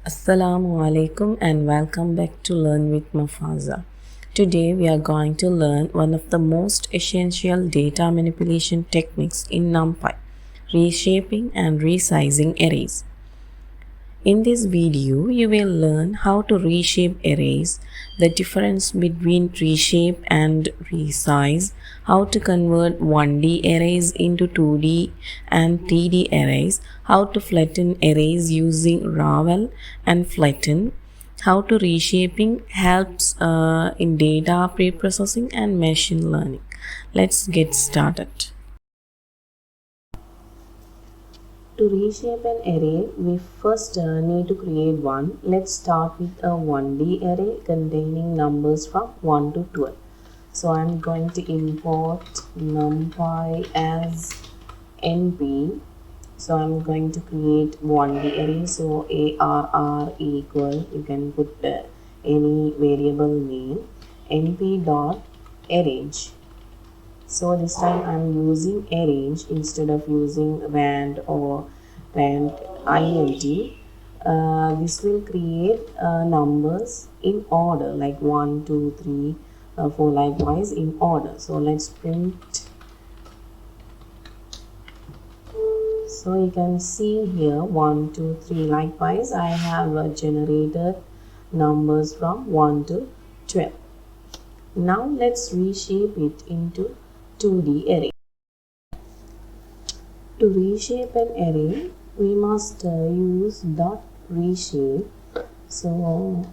Assalamu alaikum and welcome back to Learn with Mafaza. Today we are going to learn one of the most essential data manipulation techniques in NumPy, reshaping and resizing arrays. In this video, you will learn how to reshape arrays, the difference between reshape and resize, how to convert 1D arrays into 2D and 3D arrays, how to flatten arrays using ravel and flatten, how to reshaping helps in data preprocessing and machine learning. Let's get started. To reshape an array, we first need to create one. Let's start with a 1D array containing numbers from 1 to 12. So I'm going to import NumPy as NP. So I'm going to create 1D array. So ARR equal, you can put any variable name, np dot arrange. So this time I'm using arrange instead of using rand or rand int. This will create numbers in order like 1, 2, 3, 4 likewise in order. So let's print. So you can see here 1, 2, 3 likewise I have generated numbers from 1 to 12. Now let's reshape it into 2D array. To reshape an array, we must use dot reshape. So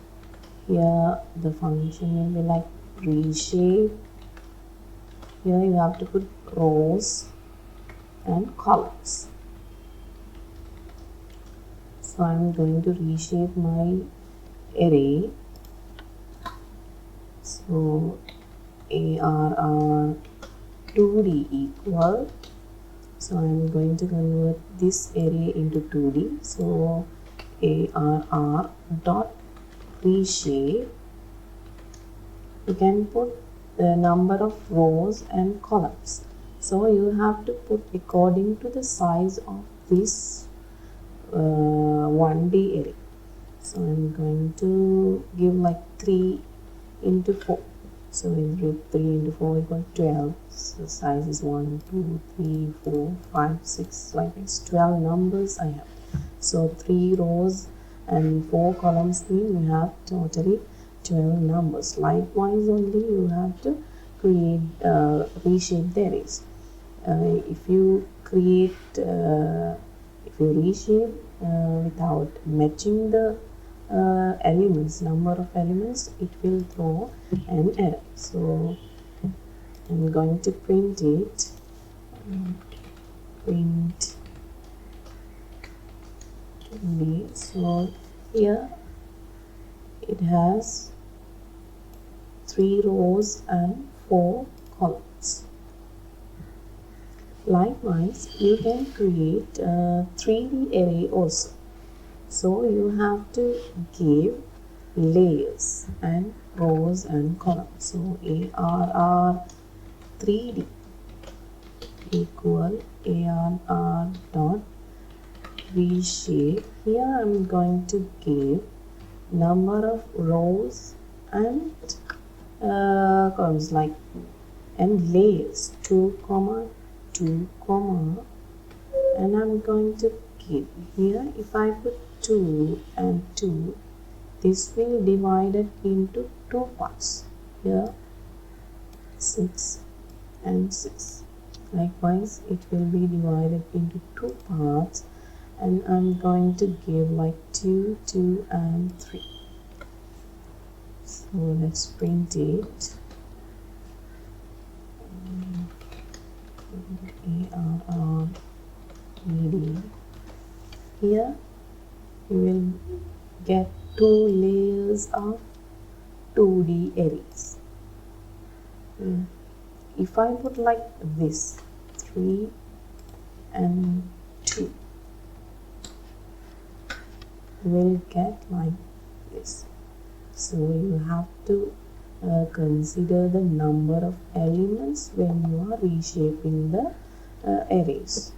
here the function will be like reshape. Here you have to put rows and columns. So I'm going to reshape my array. So ARR 2D equal, so I'm going to convert this array into 2D. So ARR dot reshape, you can put the number of rows and columns. So you have to put according to the size of this 1D array. So I'm going to give like 3 into 4. So we group 3 into 4 equal 12. So size is 1, 2, 3, 4, 5, 6, like it's 12 numbers I have. So 3 rows and 4 columns mean we have totally 12 numbers. Likewise only you have to create reshape the arrays. If you create if you reshape without matching the elements, number of elements, it will throw an error. So I'm going to print it. Print. So here it has 3 rows and 4 columns. Likewise, you can create a 3D array also. So you have to give layers and rows and columns. So ARR 3D equal ARR dot reshape. Here I'm going to give number of rows and columns like and layers 2 comma 2 comma, and I'm going to give here, if I put 2 and 2, this will divide it into 2 parts. Here 6 and 6. Likewise it will be divided into 2 parts, and I'm going to give like 2, 2 and 3. So let's print it. ARR ED. Here you will get 2 layers of 2D arrays. If I put like this 3 and 2, you will get like this. So you have to consider the number of elements when you are reshaping the arrays.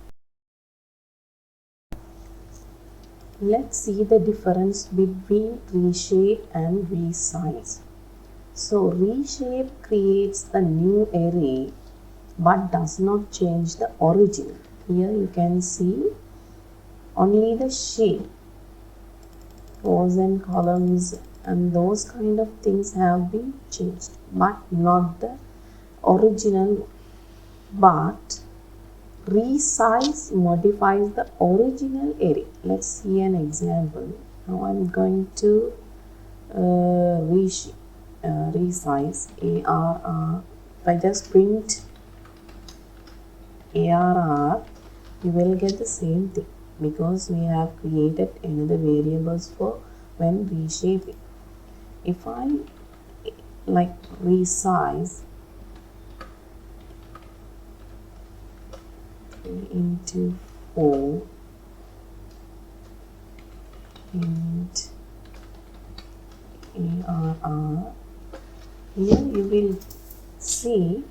Let's see the difference between reshape and resize. So reshape creates a new array but does not change the original. Here you can see only the shape, rows and columns and those kind of things have been changed, but not the original. But resize modifies the original array. Let's see an example. Now I'm going to resize ARR. If I just print ARR, you will get the same thing because we have created another variables for when reshaping. If I like resize into 4 and ARR, here you will see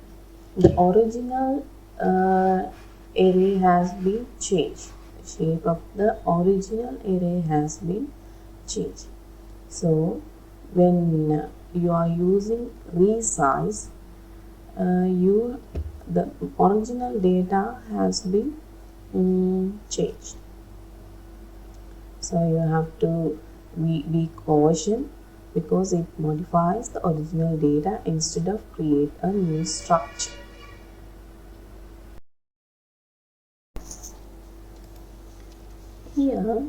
the original array has been changed. The shape of the original array has been changed. So when you are using resize, the original data has been changed. So you have to be cautious because it modifies the original data instead of create a new structure. Here,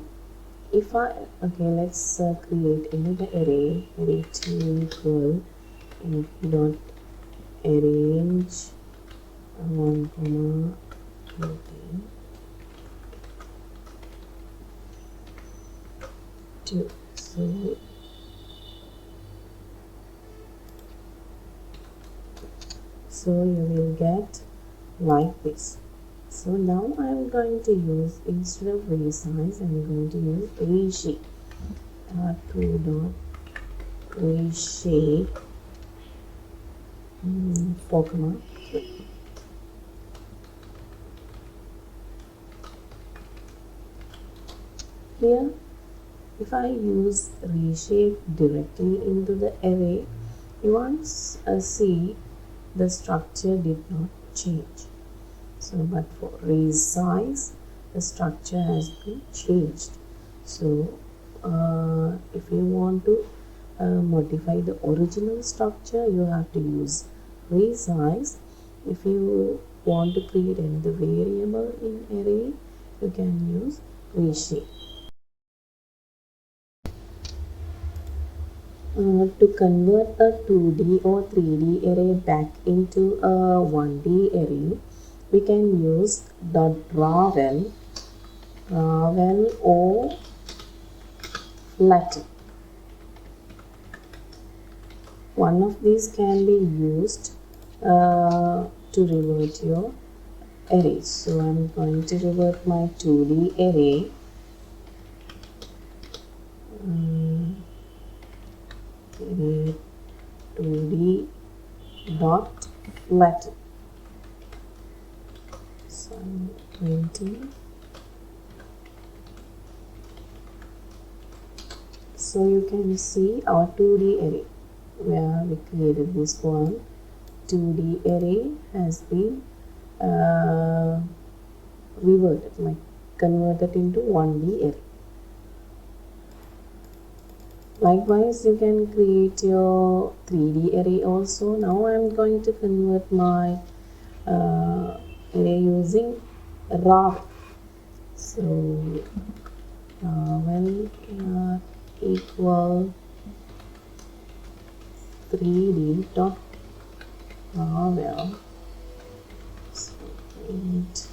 if I let's create another array 2 equal dot arrange 1 comma 2. So you will get like this. So now I am going to use, instead of resize, I am going to use reshape. 2 dot reshape 4 comma 3. Here, if I use reshape directly into the array, you want to see the structure did not change. So, but for resize, the structure has been changed. So, if you want to modify the original structure, you have to use resize. If you want to create another variable in array, you can use reshape. To convert a 2D or 3D array back into a 1D array, we can use .ravel or flatten. One of these can be used to revert your arrays. So I'm going to revert my 2D array. 2D dot flatten. So I'm printing. So you can see our 2D array where we created this one. 2D array has been reverted, like converted into 1D array. Likewise, you can create your 3D array also. Now I am going to convert my array using ravel. So ravel equal 3D dot ravel. So print.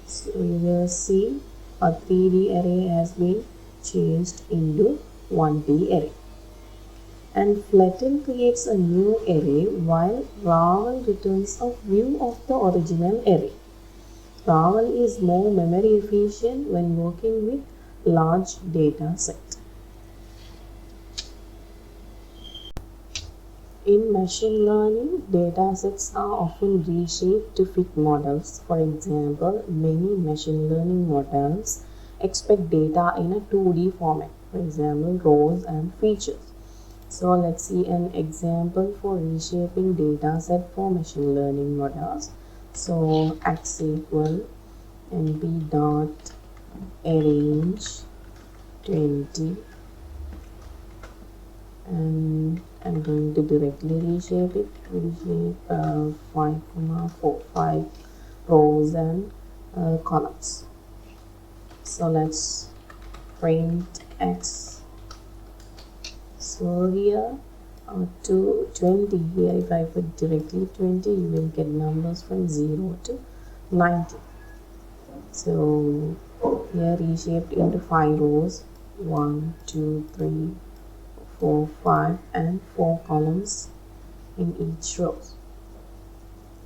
So you will see a 3D array has been changed into 1D array. And flatten creates a new array while ravel returns a view of the original array. Ravel is more memory efficient when working with large data set. In machine learning, datasets are often reshaped to fit models. For example, many machine learning models expect data in a 2D format, for example, rows and features. So let's see an example for reshaping dataset for machine learning models. So x equal np dot arrange 20, and I'm going to directly reshape it. Reshape 5, 4, 5 rows and columns. So let's print x. So here to 20, here if I put directly 20, you will get numbers from 0 to 90. So here reshaped into 5 rows, 1, 2, 3, 4, 5 and 4 columns in each row.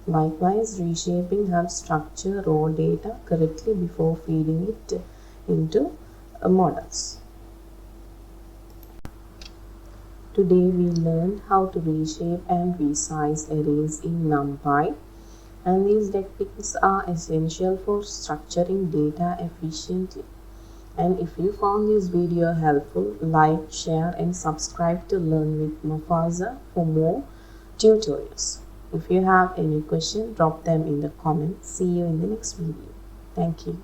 Likewise, reshaping helps structure raw data correctly before feeding it into models. Today we learned how to reshape and resize arrays in NumPy, and these techniques are essential for structuring data efficiently. And if you found this video helpful, like, share and subscribe to Learn with Mafaza for more tutorials. If you have any question, drop them in the comments. See you in the next video. Thank you.